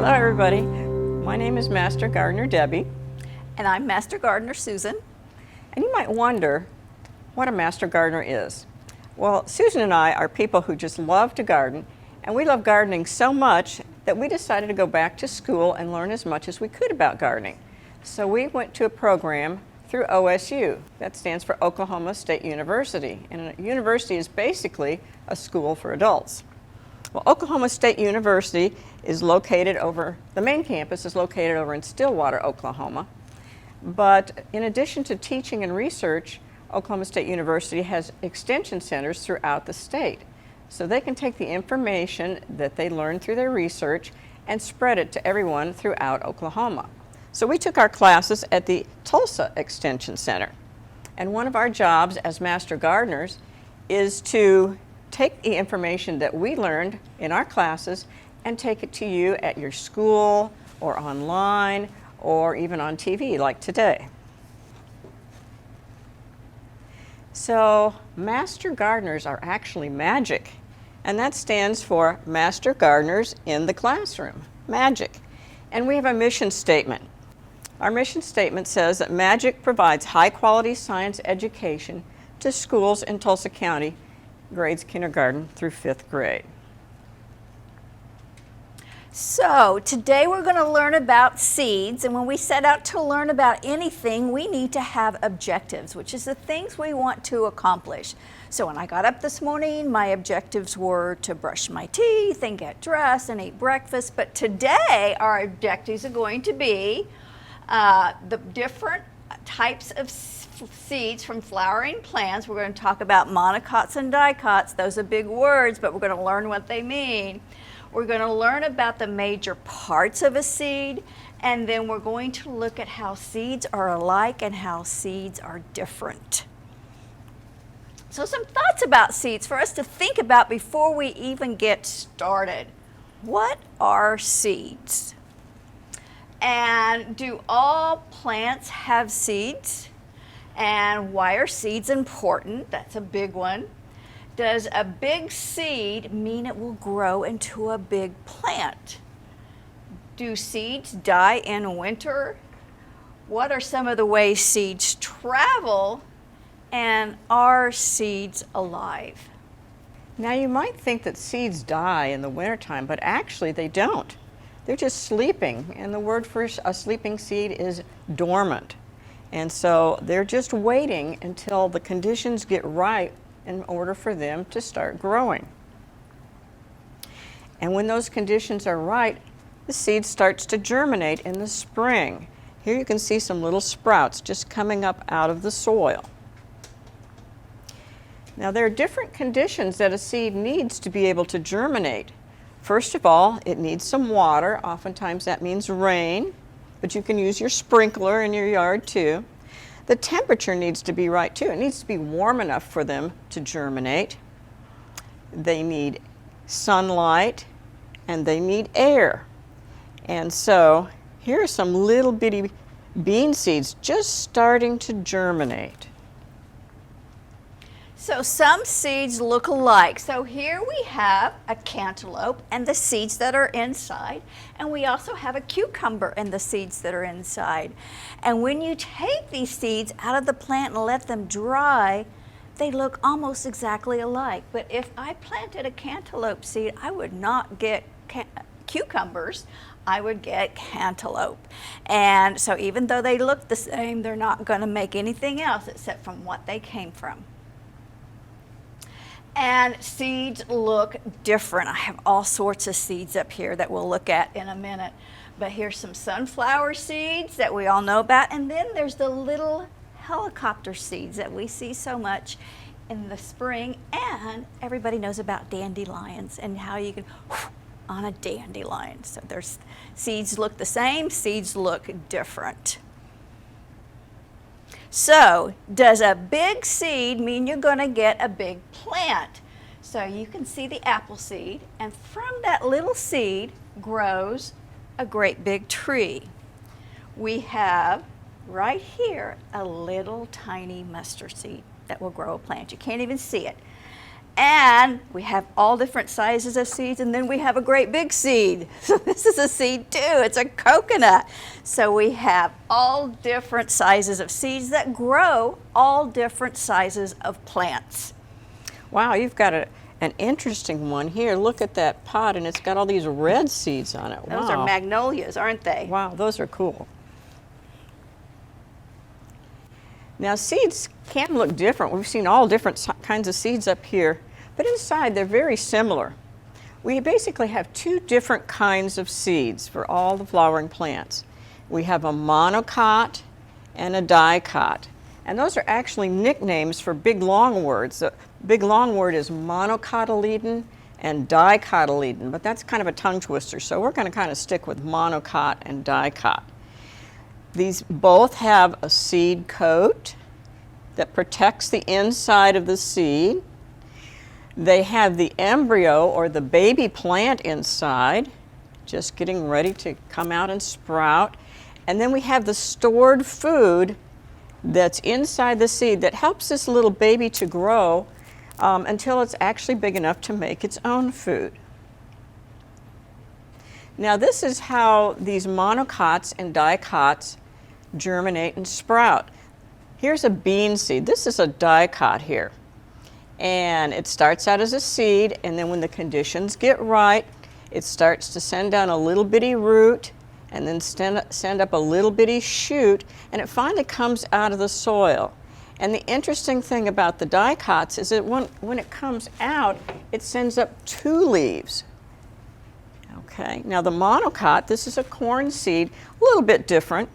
Hello everybody, my name is Master Gardener Debbie. And I'm Master Gardener Susan. And you might wonder what a Master Gardener is. Well, Susan and I are people who just love to garden, and we love gardening so much that we decided to go back to school and learn as much as we could about gardening. So we went to a program through OSU, that stands for Oklahoma State University, and a university is basically a school for adults. Well, Oklahoma State University is located the main campus is located over in Stillwater, Oklahoma. But in addition to teaching and research, Oklahoma State University has extension centers throughout the state. So they can take the information that they learn through their research and spread it to everyone throughout Oklahoma. So we took our classes at the Tulsa Extension Center. And one of our jobs as Master Gardeners is to take the information that we learned in our classes and take it to you at your school or online or even on TV like today. So Master Gardeners are actually magic, and that stands for Master Gardeners in the Classroom, magic. And we have a mission statement. Our mission statement says that magic provides high-quality science education to schools in Tulsa County, grades kindergarten through 5th grade. So today we're going to learn about seeds, and when we set out to learn about anything, we need to have objectives, which is the things we want to accomplish. So when I got up this morning, my objectives were to brush my teeth and get dressed and eat breakfast, but today our objectives are going to be the different types of seeds from flowering plants. We're going to talk about monocots and dicots. Those are big words, but we're going to learn what they mean. We're going to learn about the major parts of a seed, and then we're going to look at how seeds are alike and how seeds are different. So some thoughts about seeds for us to think about before we even get started. What are seeds? And do all plants have seeds? And why are seeds important? That's a big one. Does a big seed mean it will grow into a big plant? Do seeds die in winter? What are some of the ways seeds travel? And are seeds alive? Now you might think that seeds die in the wintertime, but actually they don't. They're just sleeping, and the word for a sleeping seed is dormant. And so they're just waiting until the conditions get right in order for them to start growing. And when those conditions are right, the seed starts to germinate in the spring. Here you can see some little sprouts just coming up out of the soil. Now there are different conditions that a seed needs to be able to germinate. First of all, it needs some water. Oftentimes that means rain, but you can use your sprinkler in your yard too. The temperature needs to be right too. It needs to be warm enough for them to germinate. They need sunlight and they need air. And so here are some little bitty bean seeds just starting to germinate. So some seeds look alike. So here we have a cantaloupe and the seeds that are inside, and we also have a cucumber and the seeds that are inside. And when you take these seeds out of the plant and let them dry, they look almost exactly alike. But if I planted a cantaloupe seed, I would not get cucumbers, I would get cantaloupe. And so even though they look the same, they're not going to make anything else except from what they came from. And seeds look different. I have all sorts of seeds up here that we'll look at in a minute. But here's some sunflower seeds that we all know about. And then there's the little helicopter seeds that we see so much in the spring. And everybody knows about dandelions and how you can on a dandelion. So there's seeds look the same, seeds look different. So, does a big seed mean you're going to get a big plant? So you can see the apple seed, and from that little seed grows a great big tree. We have right here a little tiny mustard seed that will grow a plant. You can't even see it. And we have all different sizes of seeds, and then we have a great big seed. So this is a seed too, it's a coconut. So we have all different sizes of seeds that grow all different sizes of plants. Wow, you've got an interesting one here. Look at that pot, and it's got all these red seeds on it. Those Wow. are magnolias, aren't they? Wow, those are cool. Now seeds can look different. We've seen all different kinds of seeds up here, but inside they're very similar. We basically have two different kinds of seeds for all the flowering plants. We have a monocot and a dicot. And those are actually nicknames for big long words. The big long word is monocotyledon and dicotyledon, but that's kind of a tongue twister, so we're going to kind of stick with monocot and dicot. These both have a seed coat that protects the inside of the seed. They have the embryo or the baby plant inside, just getting ready to come out and sprout. And then we have the stored food that's inside the seed that helps this little baby to grow until it's actually big enough to make its own food. Now this is how these monocots and dicots germinate and sprout. Here's a bean seed. This is a dicot here. And it starts out as a seed, and then when the conditions get right, it starts to send down a little bitty root and then send up a little bitty shoot, and it finally comes out of the soil. And the interesting thing about the dicots is that when it comes out, it sends up two leaves. Okay, now the monocot, this is a corn seed, a little bit different.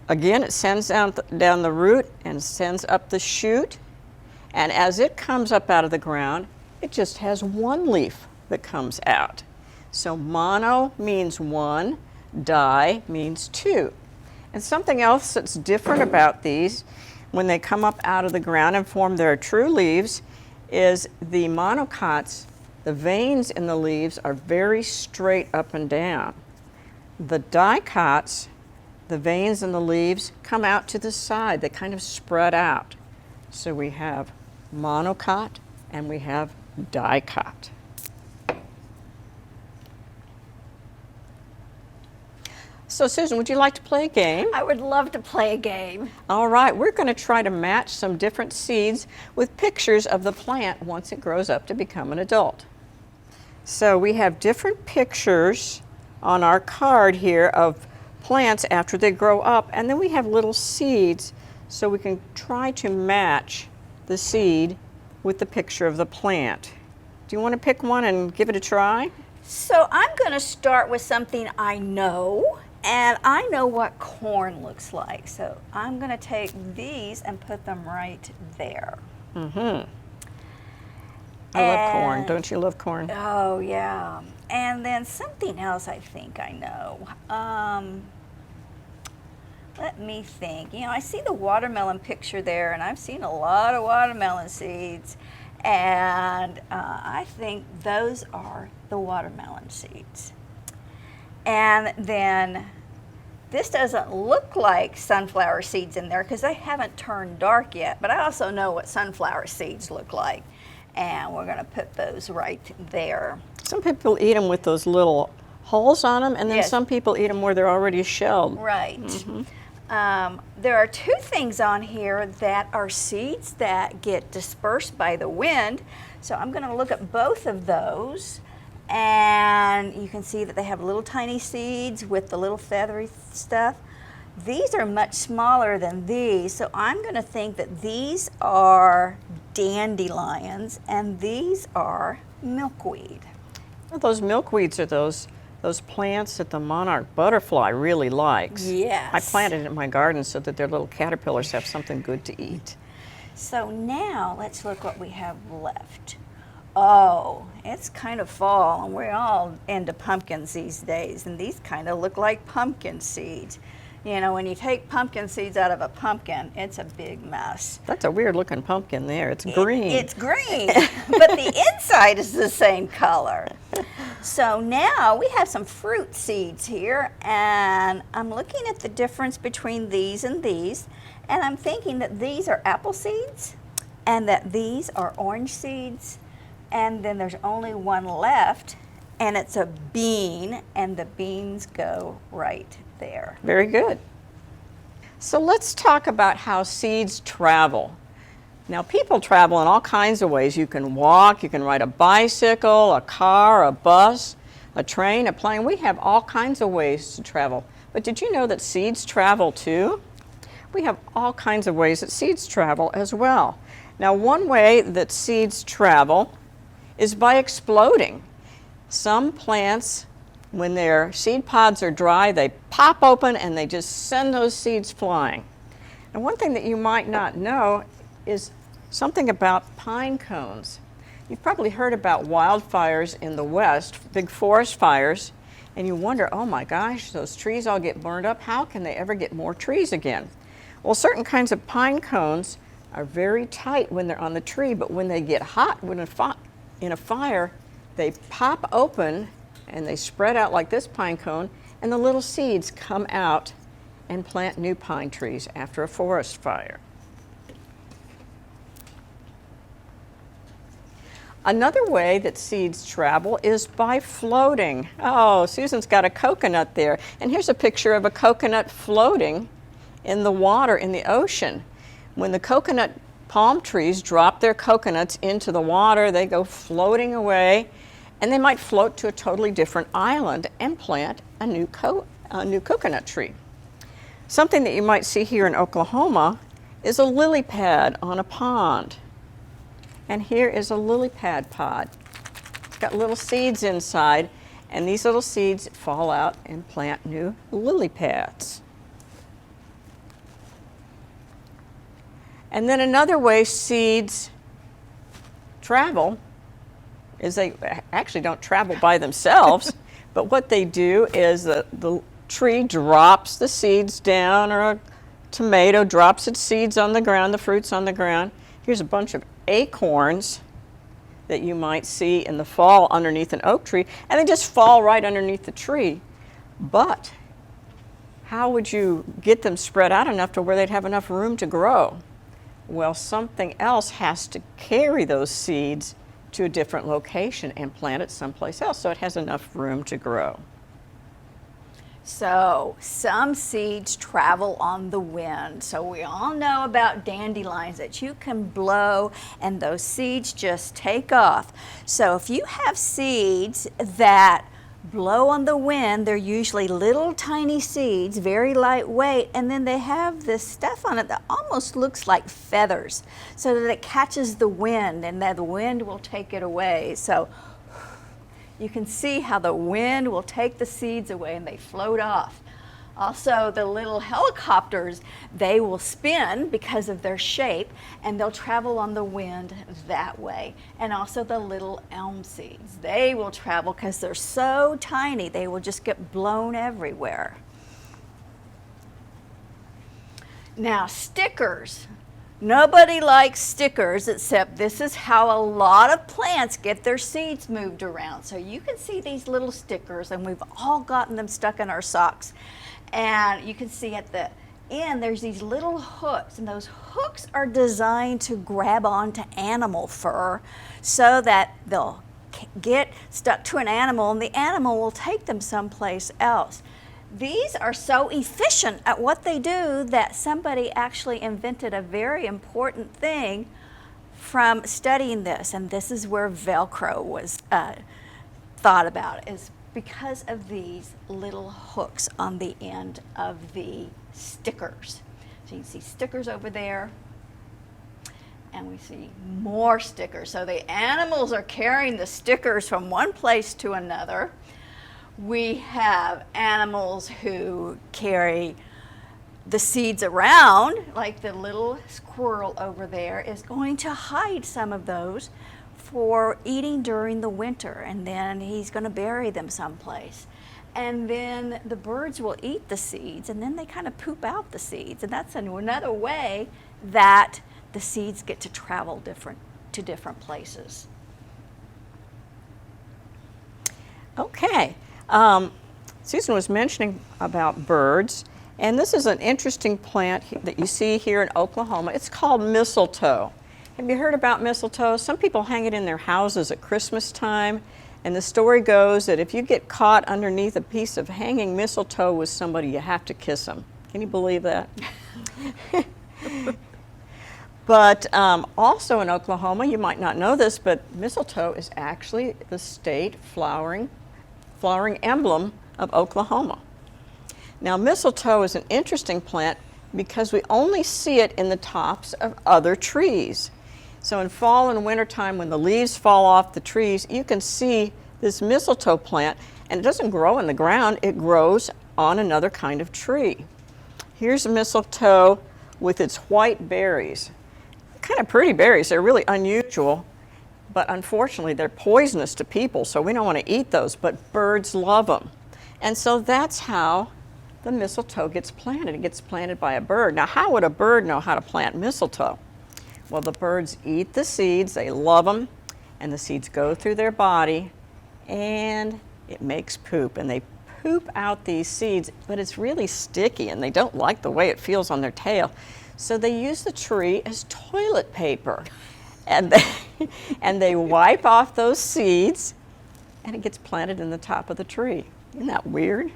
Again, it sends down the root and sends up the shoot. And as it comes up out of the ground, it just has one leaf that comes out. So mono means one, di means two. And something else that's different about these, when they come up out of the ground and form their true leaves, is the monocots, the veins in the leaves are very straight up and down. The dicots, the veins in the leaves come out to the side. They kind of spread out. So we have monocot and we have dicot. So Susan, would you like to play a game? I would love to play a game. All right, we're going to try to match some different seeds with pictures of the plant once it grows up to become an adult. So we have different pictures on our card here of plants after they grow up, and then we have little seeds so we can try to match the seed with the picture of the plant. Do you want to pick one and give it a try? So I'm going to start with something I know, and I know what corn looks like. So I'm going to take these and put them right there. Mm-hmm. I love corn. Don't you love corn? Oh, yeah. And then something else I think I know. Let me think. You know, I see the watermelon picture there, and I've seen a lot of watermelon seeds, and I think those are the watermelon seeds. And then this doesn't look like sunflower seeds in there because they haven't turned dark yet, but I also know what sunflower seeds look like, and we're going to put those right there. Some people eat them with those little holes on them, and then Yes. some people eat them where they're already shelled. Right. Mm-hmm. There are two things on here that are seeds that get dispersed by the wind. So I'm going to look at both of those, and you can see that they have little tiny seeds with the little feathery stuff. These are much smaller than these, so I'm going to think that these are dandelions and these are milkweed. Well, those milkweeds are those plants that the monarch butterfly really likes. Yes. I planted it in my garden so that their little caterpillars have something good to eat. So now let's look what we have left. Oh, it's kind of fall, and we're all into pumpkins these days, and these kind of look like pumpkin seeds. You know, when you take pumpkin seeds out of a pumpkin, it's a big mess. That's a weird looking pumpkin there. It's green. It's green, but the inside is the same color. So now we have some fruit seeds here, and I'm looking at the difference between these, and I'm thinking that these are apple seeds. and that these are orange seeds, and then there's only one left, and it's a bean, and the beans go right there. Very good. So let's talk about how seeds travel. Now, people travel in all kinds of ways. You can walk, you can ride a bicycle, a car, a bus, a train, a plane. We have all kinds of ways to travel. But did you know that seeds travel too? We have all kinds of ways that seeds travel as well. Now, one way that seeds travel is by exploding. Some plants, when their seed pods are dry, they pop open and they just send those seeds flying. And one thing that you might not know is something about pine cones. You've probably heard about wildfires in the West, big forest fires, and you wonder, oh my gosh, those trees all get burned up. How can they ever get more trees again? Well, certain kinds of pine cones are very tight when they're on the tree, but when they get hot, in a fire, they pop open and they spread out like this pine cone, and the little seeds come out and plant new pine trees after a forest fire. Another way that seeds travel is by floating. Oh, Susan's got a coconut there, and here's a picture of a coconut floating in the water in the ocean. When the coconut palm trees drop their coconuts into the water, they go floating away, and they might float to a totally different island and plant a new coconut tree. Something that you might see here in Oklahoma is a lily pad on a pond. And here is a lily pad pod. It's got little seeds inside, and these little seeds fall out and plant new lily pads. And then another way seeds travel is they actually don't travel by themselves, but what they do is the tree drops the seeds down, or a tomato drops its seeds on the ground, the fruits on the ground. Here's a bunch of acorns that you might see in the fall underneath an oak tree, and they just fall right underneath the tree. But how would you get them spread out enough to where they'd have enough room to grow? Well, something else has to carry those seeds to a different location and plant it someplace else so it has enough room to grow. So some seeds travel on the wind. So we all know about dandelions that you can blow and those seeds just take off. So if you have seeds that blow on the wind, they're usually little tiny seeds, very lightweight, and then they have this stuff on it that almost looks like feathers, so that it catches the wind and that the wind will take it away. So you can see how the wind will take the seeds away and they float off. Also, the little helicopters, they will spin because of their shape, and they'll travel on the wind that way. And also the little elm seeds, they will travel because they're so tiny, they will just get blown everywhere. Now, stickers. Nobody likes stickers, except this is how a lot of plants get their seeds moved around. So you can see these little stickers, and we've all gotten them stuck in our socks. And you can see at the end there's these little hooks, and those hooks are designed to grab onto animal fur so that they'll get stuck to an animal and the animal will take them someplace else. These are so efficient at what they do that somebody actually invented a very important thing from studying this, and this is where Velcro was thought about, is because of these little hooks on the end of the stickers. So you can see stickers over there, and we see more stickers. So the animals are carrying the stickers from one place to another. We have animals who carry the seeds around, like the little squirrel over there is going to hide some of those for eating during the winter, and then he's going to bury them someplace. And then the birds will eat the seeds, and then they kind of poop out the seeds, and that's another way that the seeds get to travel to different places. Okay, Susan was mentioning about birds, and this is an interesting plant that you see here in Oklahoma. It's called mistletoe. Have you heard about mistletoe? Some people hang it in their houses at Christmas time, and the story goes that if you get caught underneath a piece of hanging mistletoe with somebody, you have to kiss them. Can you believe that? But also in Oklahoma, you might not know this, but mistletoe is actually the state flowering emblem of Oklahoma. Now, mistletoe is an interesting plant because we only see it in the tops of other trees. So in fall and winter time, when the leaves fall off the trees, you can see this mistletoe plant, and it doesn't grow in the ground, it grows on another kind of tree. Here's a mistletoe with its white berries. Kind of pretty berries, they're really unusual, but unfortunately they're poisonous to people, so we don't want to eat those, but birds love them. And so that's how the mistletoe gets planted. It gets planted by a bird. Now, how would a bird know how to plant mistletoe? Well, the birds eat the seeds, they love them, and the seeds go through their body, and it makes poop, and they poop out these seeds, but it's really sticky, and they don't like the way it feels on their tail. So they use the tree as toilet paper, and they wipe off those seeds, and it gets planted in the top of the tree. Isn't that weird?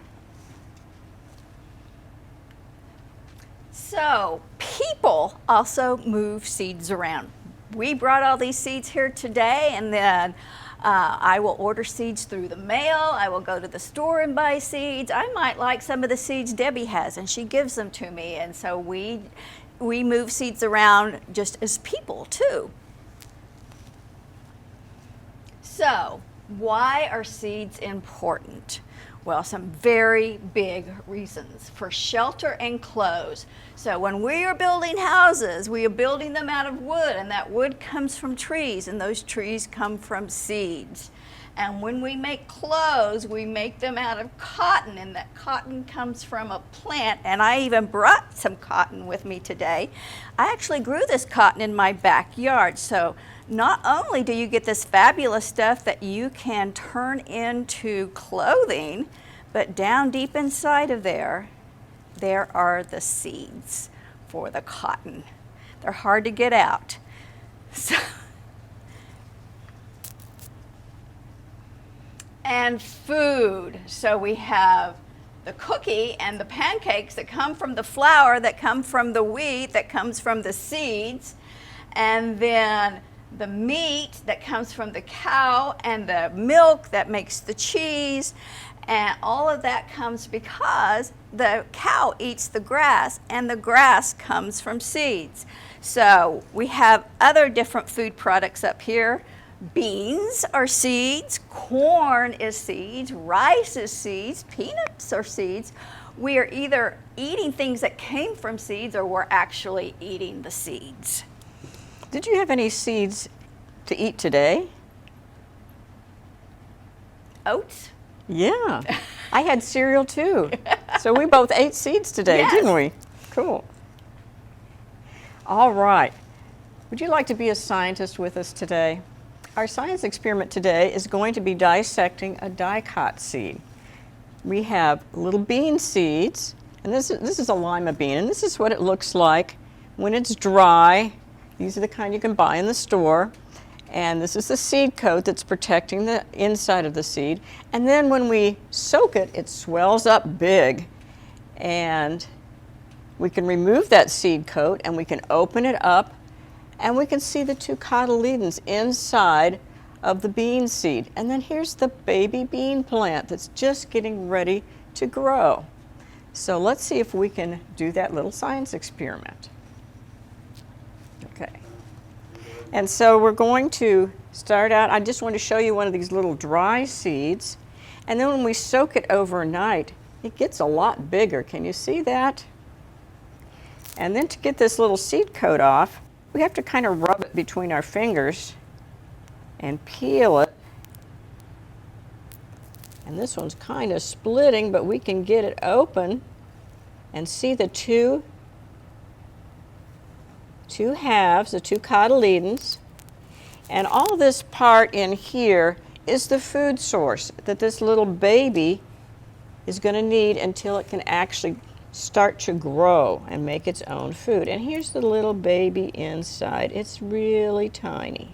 So, people also move seeds around. We brought all these seeds here today, and then I will order seeds through the mail. I will go to the store and buy seeds. I might like some of the seeds Debbie has, and she gives them to me. And so we move seeds around just as people, too. So, why are seeds important? Well, some very big reasons. For shelter and clothes. So when we are building houses, we are building them out of wood, and that wood comes from trees, and those trees come from seeds. And when we make clothes, we make them out of cotton, and that cotton comes from a plant. And I even brought some cotton with me today. I actually grew this cotton in my backyard. So not only do you get this fabulous stuff that you can turn into clothing, but down deep inside of there are the seeds for the cotton. They're hard to get out. So, and food. So we have the cookie and the pancakes that come from the flour, that come from the wheat, that comes from the seeds, and then the meat that comes from the cow, and the milk that makes the cheese, and all of that comes because the cow eats the grass, and the grass comes from seeds. So we have other different food products up here. Beans are seeds, corn is seeds, rice is seeds, peanuts are seeds. We are either eating things that came from seeds, or we're actually eating the seeds. Did you have any seeds to eat today? Oats? Yeah, I had cereal too. So we both ate seeds today, Yes. Didn't we? Cool. All right. Would you like to be a scientist with us today? Our science experiment today is going to be dissecting a dicot seed. We have little bean seeds, and this is a lima bean, and this is what it looks like when it's dry. These are the kind you can buy in the store. And this is the seed coat that's protecting the inside of the seed. And then when we soak it, it swells up big. And we can remove that seed coat, and we can open it up, and we can see the two cotyledons inside of the bean seed. And then here's the baby bean plant that's just getting ready to grow. So let's see if we can do that little science experiment. Okay. And so we're going to start out, I just want to show you one of these little dry seeds. And then when we soak it overnight, it gets a lot bigger. Can you see that? And then to get this little seed coat off, we have to kind of rub it between our fingers and peel it. And this one's kind of splitting, but we can get it open and see the two halves, the two cotyledons. And all this part in here is the food source that this little baby is going to need until it can actually start to grow and make its own food. And here's the little baby inside. It's really tiny.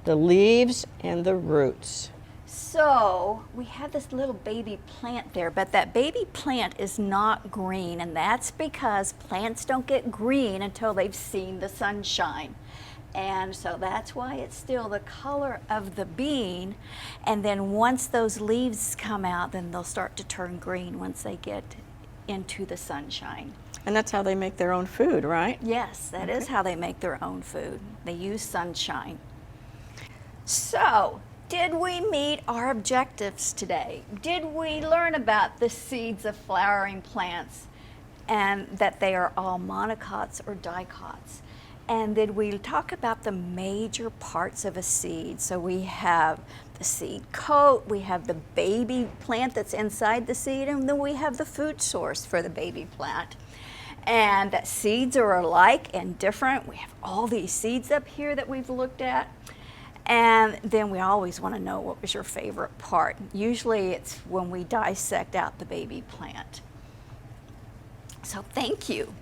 The leaves and the roots. So we have this little baby plant there, but that baby plant is not green, and that's because plants don't get green until they've seen the sunshine. And so that's why it's still the color of the bean. And then once those leaves come out, then they'll start to turn green once they get into the sunshine. And that's how they make their own food, right? Yes, that is how they make their own food. They use sunshine. So, did we meet our objectives today? Did we learn about the seeds of flowering plants and that they are all monocots or dicots? And did we talk about the major parts of a seed? So we have the seed coat, we have the baby plant that's inside the seed, and then we have the food source for the baby plant. And that seeds are alike and different. We have all these seeds up here that we've looked at. And then we always want to know what was your favorite part. Usually it's when we dissect out the baby plant. So thank you.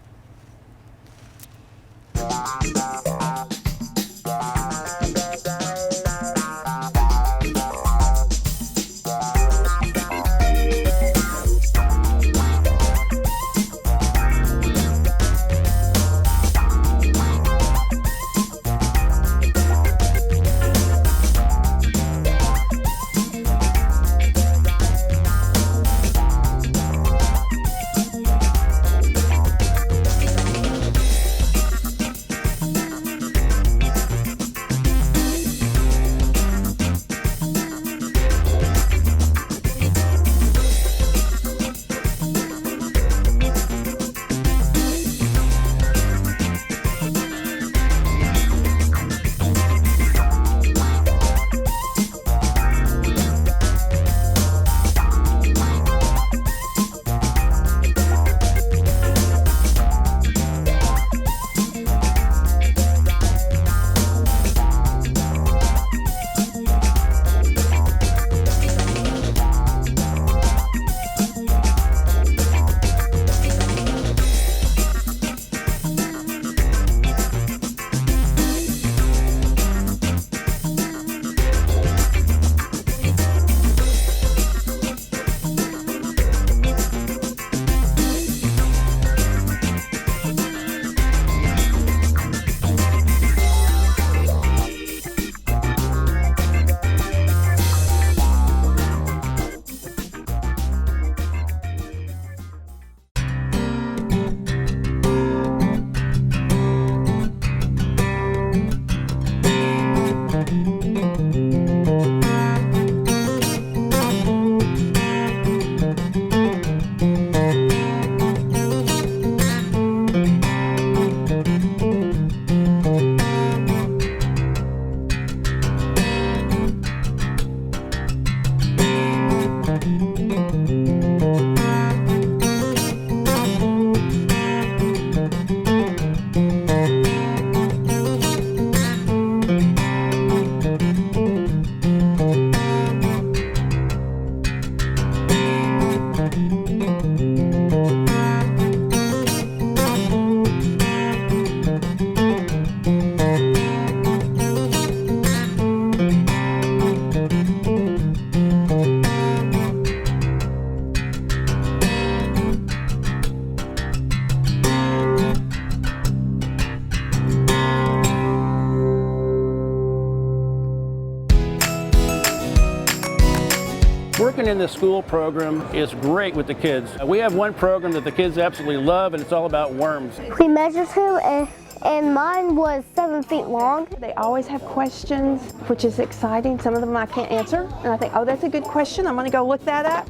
Working in the school program is great with the kids. We have one program that the kids absolutely love, and it's all about worms. We measured him, and mine was 7 feet long. They always have questions, which is exciting. Some of them I can't answer, and I think, oh, that's a good question. I'm going to go look that up.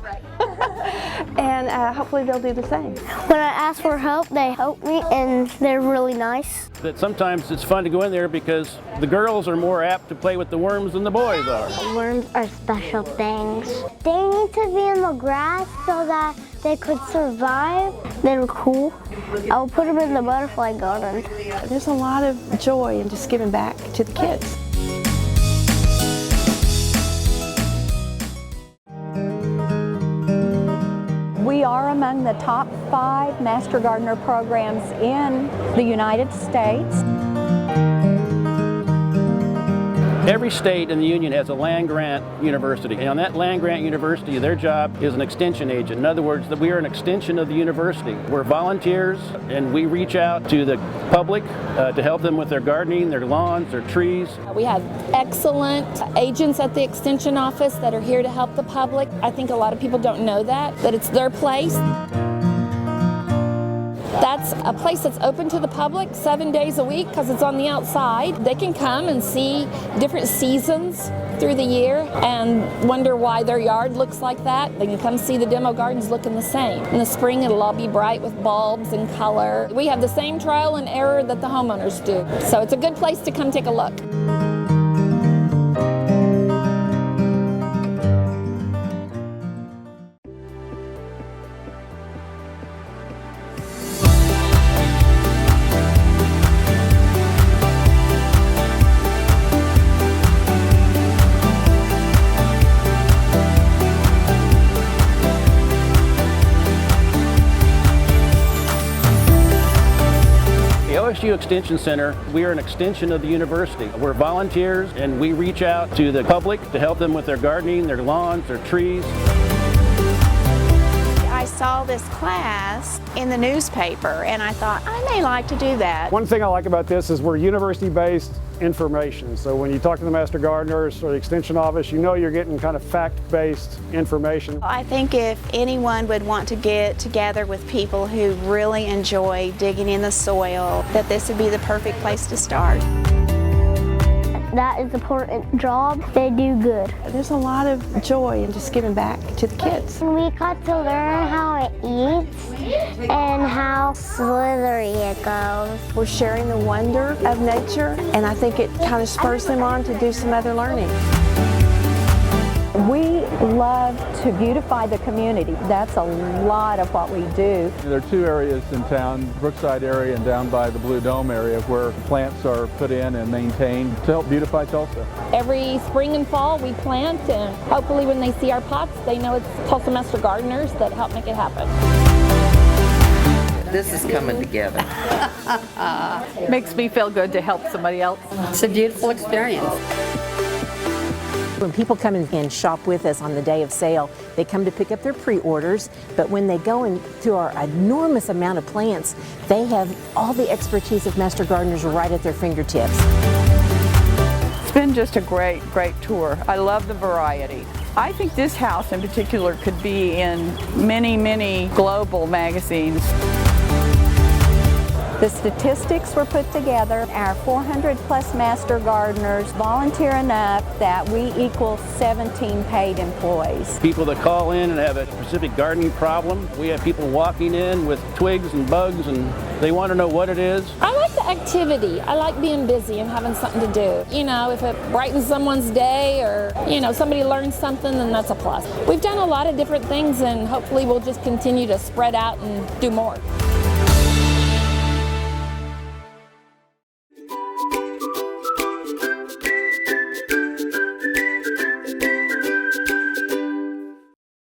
And hopefully they'll do the same. When I ask for help, they help me, and they're really nice. That sometimes it's fun to go in there because the girls are more apt to play with the worms than the boys are. Worms are special things. They need to be in the grass so that they could survive. They're cool. I'll put them in the butterfly garden. There's a lot of joy in just giving back to the kids. We are among the top 5 Master Gardener programs in the United States. Every state in the Union has a land-grant university, and on that land-grant university, their job is an extension agent. In other words, that we are an extension of the university. We're volunteers, and we reach out to the public to help them with their gardening, their lawns, their trees. We have excellent agents at the Extension office that are here to help the public. I think a lot of people don't know that it's their place. That's a place that's open to the public 7 days a week because it's on the outside. They can come and see different seasons through the year and wonder why their yard looks like that. They can come see the demo gardens looking the same. In the spring, it'll all be bright with bulbs and color. We have the same trial and error that the homeowners do. So it's a good place to come take a look. Osu Extension Center, we are an extension of the university. We're volunteers, and we reach out to the public to help them with their gardening, their lawns, their trees. I saw this class in the newspaper and I thought I may like to do that. One thing I like about this is we're university-based information. So when you talk to the Master Gardeners or the Extension office, you know you're getting kind of fact-based information. I think if anyone would want to get together with people who really enjoy digging in the soil, that this would be the perfect place to start. That is an important job. They do good. There's a lot of joy in just giving back to the kids. We got to learn how it eats and how slithery it goes. We're sharing the wonder of nature, and I think it kind of spurs them on to do some other learning. We love to beautify the community. That's a lot of what we do. There are 2 areas in town, Brookside area and down by the Blue Dome area, where plants are put in and maintained to help beautify Tulsa. Every spring and fall we plant, and hopefully when they see our pots, they know it's Tulsa Master Gardeners that help make it happen. This is coming together. Makes me feel good to help somebody else. It's a beautiful experience. When people come in and shop with us on the day of sale, they come to pick up their pre-orders, but when they go into our enormous amount of plants, they have all the expertise of Master Gardeners right at their fingertips. It's been just a great tour. I love the variety. I think this house in particular could be in many global magazines. The statistics were put together. Our 400 plus Master Gardeners volunteer enough that we equal 17 paid employees. People that call in and have a specific gardening problem. We have people walking in with twigs and bugs, and they want to know what it is. I like the activity. I like being busy and having something to do. You know, if it brightens someone's day or, you know, somebody learns something, then that's a plus. We've done a lot of different things, and hopefully we'll just continue to spread out and do more.